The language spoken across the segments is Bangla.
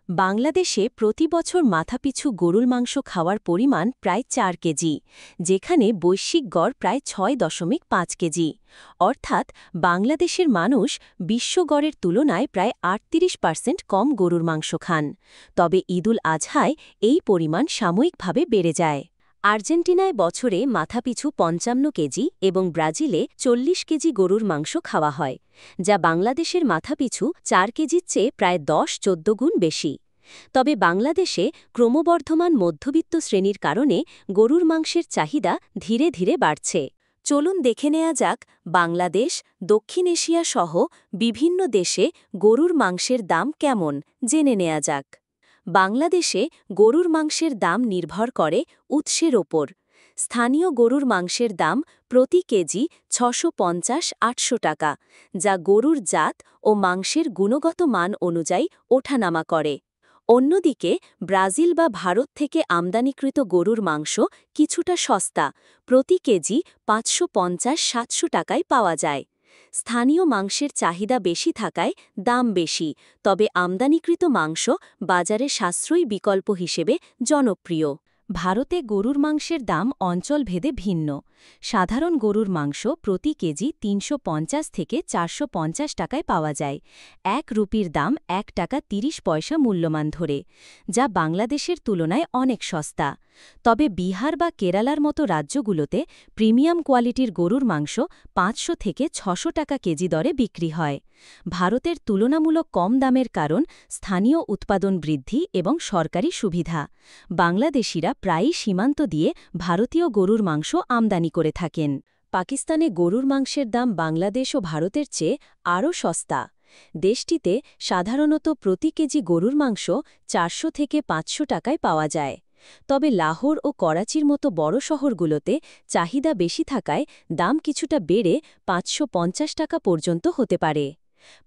বাংলাদেশে প্রতি বছর মাথাপিছু গরুর মাংস খাওয়ার পরিমাণ প্রায় ৪ কেজি, যেখানে বৈশ্বিক গড় প্রায় ৬.৫ কেজি। অর্থাৎ বাংলাদেশের মানুষ বিশ্ব গড়ের তুলনায় প্রায় ৩৮% কম গরুর মাংস খান। তবে ঈদুল আজহায় এই পরিমাণ সাময়িকভাবে বেড়ে যায়। আর্জেন্টিনায় বছরে মাথাপিছু ৫৫ কেজি এবং ব্রাজিলে ৪০ কেজি গরুর মাংস খাওয়া হয়, যা বাংলাদেশের মাথাপিছু ৪ কেজির চেয়ে প্রায় ১০-১৪ গুণ বেশি। তবে বাংলাদেশে ক্রমবর্ধমান মধ্যবিত্ত শ্রেণীর কারণে গরুর মাংসের চাহিদা ধীরে ধীরে বাড়ছে। চলুন দেখে নেওয়া যাক বাংলাদেশ, দক্ষিণ এশিয়া সহ বিভিন্ন দেশে গরুর মাংসের দাম কেমন, জেনে নেওয়া যাক। বাংলাদেশে গরুর মাংসের দাম নির্ভর করে উৎসের ওপর। স্থানীয় গরুর মাংসের দাম প্রতি কেজি ৬৫০-৮০০ টাকা, যা গরুর জাত ও মাংসের গুণগত মান অনুযায়ী ওঠানামা করে। অন্যদিকে ব্রাজিল বা ভারত থেকে আমদানিকৃত গরুর মাংস কিছুটা সস্তা, প্রতি কেজি ৫৫০-৭০০ টাকায় পাওয়া যায়। স্থানীয় মাংসের চাহিদা বেশি থাকায় দাম বেশি, তবে আমদানিকৃত মাংস বাজারে সাশ্রয়ী বিকল্প হিসেবে জনপ্রিয়। ভারতে গরুর মাংসের দাম অঞ্চলভেদে ভিন্ন। সাধারণ গরুর মাংস প্রতি কেজি ৩৫০ থেকে ৪৫০ টাকায় পাওয়া যায়, ১ রুপির দাম ১ টাকা ৩০ পয়সা মূল্যমান ধরে, যা বাংলাদেশের তুলনায় অনেক সস্তা। তবে বিহার বা কেরালার মতো রাজ্যগুলোতে প্রিমিয়াম কোয়ালিটির গরুর মাংস ৫০০ থেকে ৬০০ টাকা কেজি দরে বিক্রি হয়। ভারতের তুলনামূলক কম দামের কারণ স্থানীয় উৎপাদন বৃদ্ধি এবং সরকারি সুবিধা। বাংলাদেশিরা প্রায়ই সীমান্ত দিয়ে ভারতীয় গরুর মাংস আমদানি করে থাকেন। পাকিস্তানে গরুর মাংসের দাম বাংলাদেশ ও ভারতের চেয়ে আরও সস্তা। দেশটিতে সাধারণত প্রতি কেজি গরুর মাংস ৪০০ থেকে ৫০০ টাকায় পাওয়া যায়। তবে লাহোর ও করাচির মতো বড় শহরগুলোতে চাহিদা বেশি থাকায় দাম কিছুটা বেড়ে ৫৫০ টাকা পর্যন্ত হতে পারে।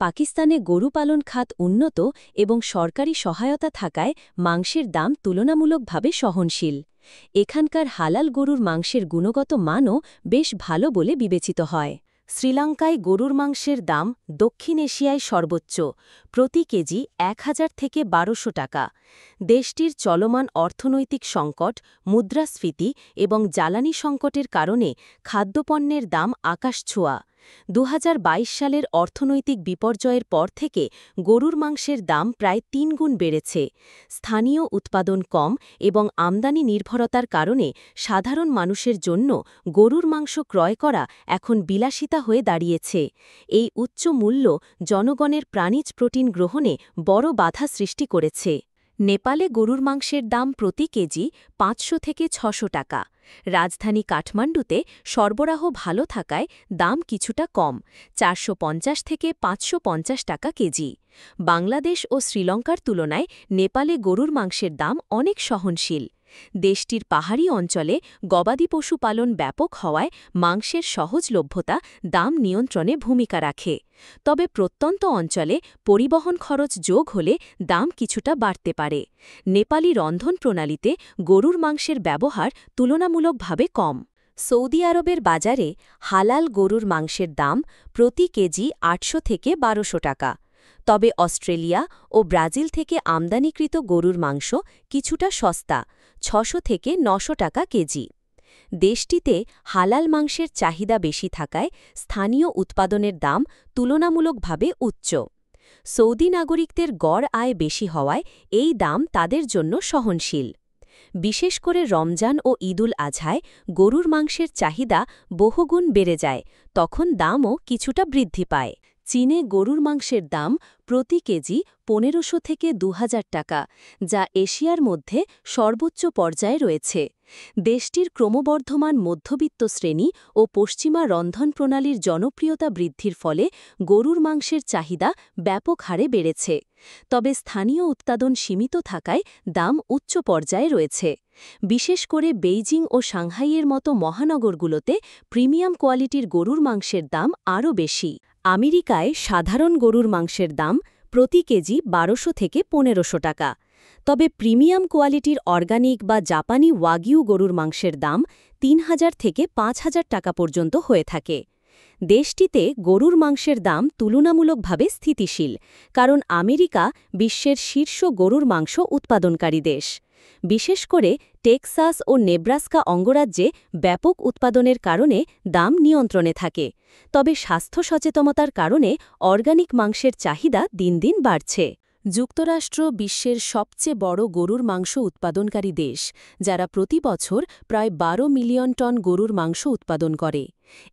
পাকিস্তানে গরু পালন খাত উন্নত এবং সরকারি সহায়তা থাকায় মাংসের দাম তুলনামূলকভাবে সহনশীল। এখানকার হালাল গরুর মাংসের গুণগত মানও বেশ ভালো বলে বিবেচিত হয়। শ্রীলঙ্কায় গরুর মাংসের দাম দক্ষিণ এশিয়ায় সর্বোচ্চ, প্রতি কেজি ১,০০০ থেকে ১২০০ টাকা। দেশটির চলমান অর্থনৈতিক সংকট, মুদ্রাস্ফীতি এবং জ্বালানি সংকটের কারণে খাদ্যপণ্যের দাম আকাশছোঁয়া। ২০২২ সালের অর্থনৈতিক বিপর্যয়ের পর থেকে গরুর মাংসের দাম প্রায় ৩ গুণ বেড়েছে। স্থানীয় উৎপাদন কম এবং আমদানি নির্ভরতার কারণে সাধারণ মানুষের জন্য গরুর মাংস ক্রয় করা এখন বিলাসিতা হয়ে দাঁড়িয়েছে। এই উচ্চ মূল্য জনগণের প্রাণীজ প্রোটিন গ্রহণে বড় বাধা সৃষ্টি করেছে। নেপালে গরুর মাংসের দাম প্রতি কেজি ৫০০ থেকে ৬০০ টাকা। রাজধানী কাঠমান্ডুতে সরবরাহ ভালো থাকায় দাম কিছুটা কম, ৪৫০ থেকে ৫৫০ টাকা কেজি। বাংলাদেশ ও শ্রীলঙ্কার তুলনায় নেপালে গরুর মাংসের দাম অনেক সহনশীল। দেশটির পাহাড়ি অঞ্চলে গবাদি পশু পালন ব্যাপক হওয়ায় মাংসের সহজলভ্যতা দাম নিয়ন্ত্রণে ভূমিকা রাখে। তবে প্রত্যন্ত অঞ্চলে পরিবহন খরচ যোগ হলে দাম কিছুটা বাড়তে পারে। নেপালি রন্ধন প্রণালীতে গরুর মাংসের ব্যবহার তুলনামূলকভাবে কম। সৌদি আরবের বাজারে হালাল গরুর মাংসের দাম প্রতি কেজি ৮০০ থেকে ১২০০ টাকা। তবে অস্ট্রেলিয়া ও ব্রাজিল থেকে আমদানিকৃত গরুর মাংস কিছুটা সস্তা, ৬০০ থেকে ৯০০ টাকা কেজি। দেশটিতে হালাল মাংসের চাহিদা বেশি থাকায় স্থানীয় উৎপাদনের দাম তুলনামূলকভাবে উচ্চ। সৌদি নাগরিকদের গড় আয় বেশি হওয়ায় এই দাম তাদের জন্য সহনশীল। বিশেষ করে রমজান ও ঈদুল আজহায় গরুর মাংসের চাহিদা বহুগুণ বেড়ে যায়, তখন দামও কিছুটা বৃদ্ধি পায়। চীনে গরুর মাংসের দাম প্রতি কেজি ১৫০০ থেকে ২,০০০ টাকা, যা এশিয়ার মধ্যে সর্বোচ্চ পর্যায়ে রয়েছে। দেশটির ক্রমবর্ধমান মধ্যবিত্ত শ্রেণী ও পশ্চিমা রন্ধন প্রণালীর জনপ্রিয়তা বৃদ্ধির ফলে গরুর মাংসের চাহিদা ব্যাপক হারে বেড়েছে। তবে স্থানীয় উৎপাদন সীমিত থাকায় দাম উচ্চ পর্যায়ে রয়েছে। বিশেষ করে বেইজিং ও সাংহাইয়ের মতো মহানগরগুলোতে প্রিমিয়াম কোয়ালিটির গরুর মাংসের দাম আরও বেশি। আমেরিকায় সাধারণ গরুর মাংসের দাম প্রতি কেজি ১২০০ থেকে ১৫০০ টাকা। তবে প্রিমিয়াম কোয়ালিটির অর্গানিক বা জাপানি ওয়াগিউ গরুর মাংসের দাম ৩,০০০ থেকে ৫,০০০ টাকা পর্যন্ত হয়ে থাকে। দেশটিতে গরুর মাংসের দাম তুলনামূলকভাবে স্থিতিশীল, কারণ আমেরিকা বিশ্বের শীর্ষ গরুর মাংস উৎপাদনকারী দেশ। বিশেষ করে টেক্সাস ও নেব্রাস্কা অঙ্গরাজ্যে ব্যাপক উৎপাদনের কারণে দাম নিয়ন্ত্রণে থাকে। তবে স্বাস্থ্য সচেতনতার কারণে অর্গানিক মাংসের চাহিদা দিন দিন বাড়ছে। যুক্তরাষ্ট্র বিশ্বের সবচেয়ে বড় গরুর মাংস উৎপাদনকারী দেশ, যারা প্রতি বছর প্রায় ১২ মিলিয়ন টন গরুর মাংস উৎপাদন করে।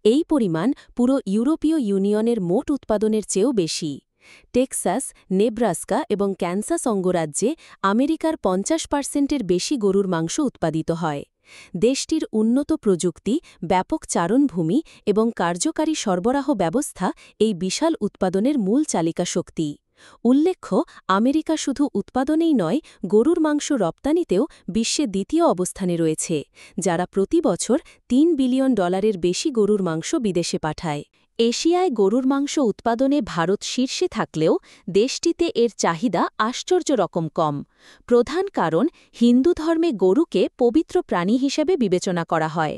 এই পরিমাণ পুরো ইউরোপীয় ইউনিয়নের মোট উৎপাদনের চেয়েও বেশি। টেক্সাস, নেব্রাস্কা এবং ক্যানসাস অঙ্গরাজ্যে আমেরিকার ৫০% বেশি গরুর মাংস উৎপাদিত হয়। দেশটির উন্নত প্রযুক্তি, ব্যাপক চারণভূমি এবং কার্যকারী সরবরাহ ব্যবস্থা এই বিশাল উৎপাদনের মূল চালিকা শক্তি। উল্লেখ্য, আমেরিকা শুধু উৎপাদনেই নয়, গরুর মাংস রপ্তানিতেও বিশ্বে দ্বিতীয় অবস্থানে রয়েছে, যারা প্রতি বছর $৩ বিলিয়ন বেশি গরুর মাংস বিদেশে পাঠায়। এশিয়ায় গরুর মাংস উৎপাদনে ভারত শীর্ষে থাকলেও দেশটিতে এর চাহিদা আশ্চর্য রকম কম। প্রধান কারণ, হিন্দু ধর্মে গরুকে পবিত্র প্রাণী হিসেবে বিবেচনা করা হয়।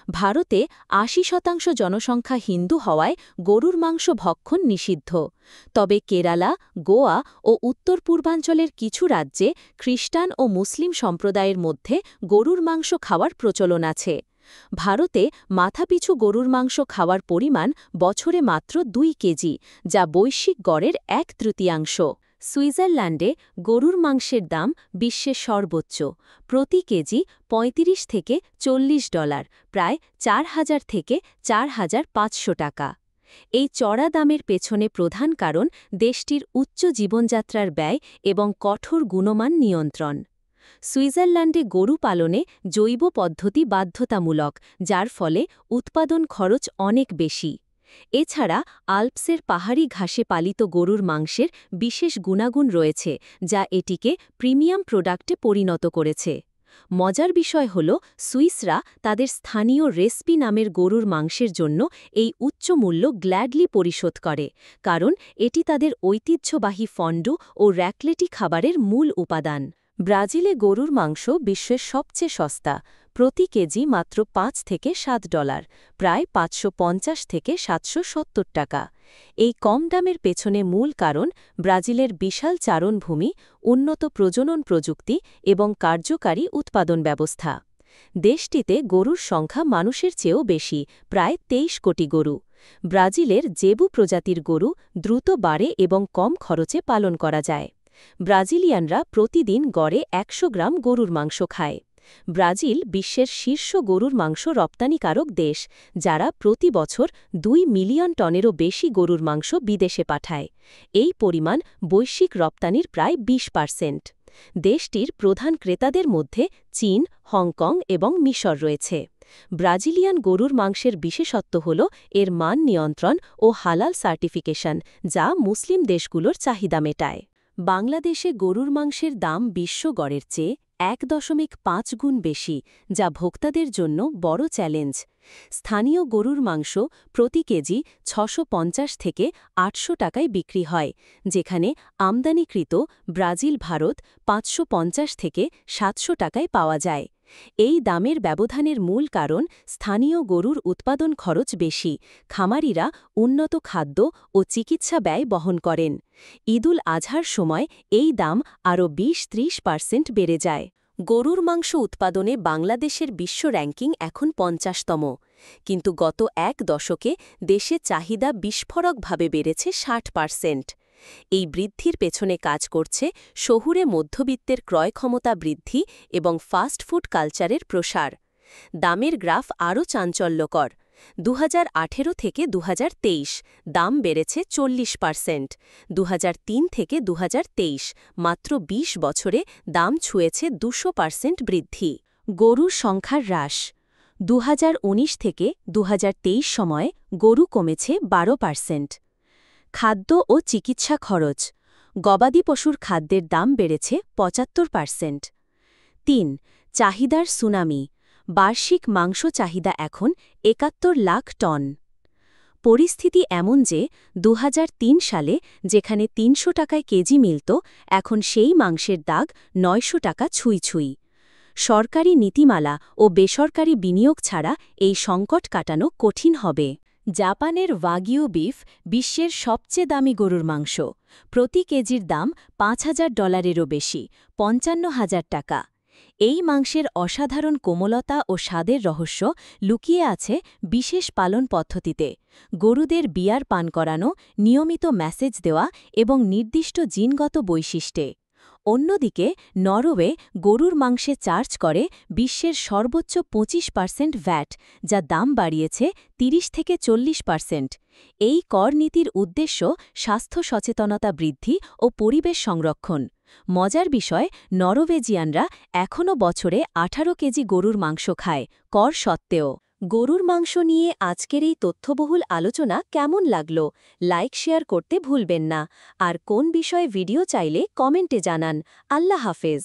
ভারতে ৮০% জনসংখ্যা হিন্দু হওয়ায় গরুর মাংস ভক্ষণ নিষিদ্ধ। তবে কেরালা, গোয়া ও উত্তর পূর্বাঞ্চলের কিছু রাজ্যে খ্রিস্টান ও মুসলিম সম্প্রদায়ের মধ্যে গরুর মাংস খাওয়ার প্রচলন আছে। ভারতে মাথাপিছু গরুর মাংস খাওয়ার পরিমাণ বছরে মাত্র ২ কেজি, যা বৈশ্বিক গড়ের ১/৩। সুইজারল্যান্ডে গরুর মাংসের দাম বিশ্বের সর্বোচ্চ, প্রতি কেজি $৩৫ থেকে $৪০, প্রায় ৪,০০০ থেকে ৪,৫০০ টাকা। এই চড়া দামের পেছনে প্রধান কারণ দেশটির উচ্চ জীবনযাত্রার ব্যয় এবং কঠোর গুণমান নিয়ন্ত্রণ। সুইজারল্যান্ডে গরু পালনে জৈব পদ্ধতি বাধ্যতামূলক, যার ফলে উৎপাদন খরচ অনেক বেশি। এছাড়া আল্পসের পাহাড়ি ঘাসে পালিত গরুর মাংসের বিশেষ গুণাগুণ রয়েছে, যা এটিকে প্রিমিয়াম প্রোডাক্টে পরিণত করেছে। মজার বিষয় হল, সুইসরা তাদের স্থানীয় রেসপি নামের গরুর মাংসের জন্য এই উচ্চ মূল্য গ্ল্যাডলি পরিশোধ করে, কারণ এটি তাদের ঐতিহ্যবাহী ফন্ডু ও র্যাকলেটি খাবারের মূল উপাদান। ব্রাজিলে গরুর মাংস বিশ্বের সবচেয়ে সস্তা, প্রতি কেজি মাত্র $৫ থেকে $৭, প্রায় ৫৫০ থেকে ৭৭০ টাকা। এই কম দামের পেছনে মূল কারণ ব্রাজিলের বিশাল চারণভূমি, উন্নত প্রজনন প্রযুক্তি এবং কার্যকারী উৎপাদন ব্যবস্থা। দেশটিতে গরুর সংখ্যা মানুষের চেয়েও বেশি, প্রায় ২৩ কোটি গরু। ব্রাজিলের জেবু প্রজাতির গরু দ্রুত বাড়ে এবং কম খরচে পালন করা যায়। ব্রাজিলিয়ানরা প্রতিদিন গড়ে ১০০ গ্রাম গরুর মাংস খায়। ব্রাজিল বিশ্বের শীর্ষ গরুর মাংস রপ্তানিকারক দেশ, যারা প্রতি বছর ২ মিলিয়ন টনেরও বেশি গরুর মাংস বিদেশে পাঠায়। এই পরিমাণ বৈশ্বিক রপ্তানির প্রায় ২০%। দেশটির প্রধান ক্রেতাদের মধ্যে চীন, হংকং এবং মিশর রয়েছে। ব্রাজিলিয়ান গরুর মাংসের বিশেষত্ব হল এর মান নিয়ন্ত্রণ ও হালাল সার্টিফিকেশন, যা মুসলিম দেশগুলোর চাহিদা মেটায়। বাংলাদেশে গরুর মাংসের দাম বিশ্ব গড়ের চেয়ে ১.৫ গুণ বেশি, যা ভোক্তাদের জন্য বড় চ্যালেঞ্জ। স্থানীয় গরুর মাংস প্রতি কেজি ৬৫০ থেকে ৮০০ টাকায় বিক্রি হয়, যেখানে আমদানিকৃত ব্রাজিল, ভারত ৫৫০ থেকে ৭০০ টাকায় পাওয়া যায়। এই দামের ব্যবধানের মূল কারণ স্থানীয় গরুর উৎপাদন খরচ বেশি, খামারিরা উন্নত খাদ্য ও চিকিৎসা ব্যয় বহন করেন। ঈদুল আজহার সময় এই দাম আরও ২০-৩০% বেড়ে যায়। গরুর মাংস উৎপাদনে বাংলাদেশের বিশ্ব র্যাঙ্কিং এখন ৫০তম, কিন্তু গত এক দশকে দেশে চাহিদা বিস্ফোরকভাবে বেড়েছে ৬০%। এই বৃদ্ধির পেছনে কাজ করছে শহুরে মধ্যবিত্তের ক্রয় ক্ষমতা বৃদ্ধি এবং ফাস্ট ফুড কালচারের প্রসার। দামের গ্রাফ আরও চাঞ্চল্যকর। ২০১৮ থেকে ২০২৩ দাম বেড়েছে ৪০%, ২০০৩ থেকে ২০২৩ মাত্র ২০ বছরে দাম ছুঁয়েছে ২০০% বৃদ্ধি। গরুর সংখ্যার হ্রাস। ২০১৯ থেকে ২০২৩ সময়ে গরু কমেছে ১২%। খাদ্য ও চিকিৎসা খরচ। গবাদি পশুর খাদ্যের দাম বেড়েছে ৭৫%। ৩. চাহিদার সুনামি। বার্ষিক মাংস চাহিদা এখন ৭১ লাখ টন। পরিস্থিতি এমন যে ২০০৩ সালে যেখানে ৩০০ টাকায় কেজি মিলত, এখন সেই মাংসের দাগ ৯০০ টাকা ছুঁই। সরকারি নীতিমালা ও বেসরকারি বিনিয়োগ ছাড়া এই সংকট কাটানো কঠিন হবে। জাপানের ওয়াগিউ বিফ বিশ্বের সবচেয়ে দামি গরুর মাংস। প্রতি কেজির দাম $৫,০০০-এরও বেশি, ৫৫,০০০ টাকা। এই মাংসের অসাধারণ কোমলতা ও স্বাদের রহস্য লুকিয়ে আছে বিশেষ পালন পদ্ধতিতে। গরুদের বিয়ার পান করানো, নিয়মিত ম্যাসেজ দেওয়া এবং নির্দিষ্ট জিনগত বৈশিষ্ট্যে। অন্যদিকে নরওয়ে গরুর মাংসে চার্জ করে বিশ্বের সর্বোচ্চ ২৫% ভ্যাট, যা দাম বাড়িয়েছে ৩০-৪০%। এই কর নীতির উদ্দেশ্য স্বাস্থ্য সচেতনতা বৃদ্ধি ও পরিবেশ সংরক্ষণ। মজার বিষয়, নরওয়েজিয়ানরা এখনও বছরে ১৮ কেজি গরুর মাংস খায়, কর সত্ত্বেও। গরুর মাংস নিয়ে আজকের এই তথ্যবহুল আলোচনা কেমন লাগলো? লাইক শেয়ার করতে ভুলবেন না। আর কোন বিষয়ে ভিডিও চাইলে কমেন্টে জানান। আল্লাহ হাফেজ।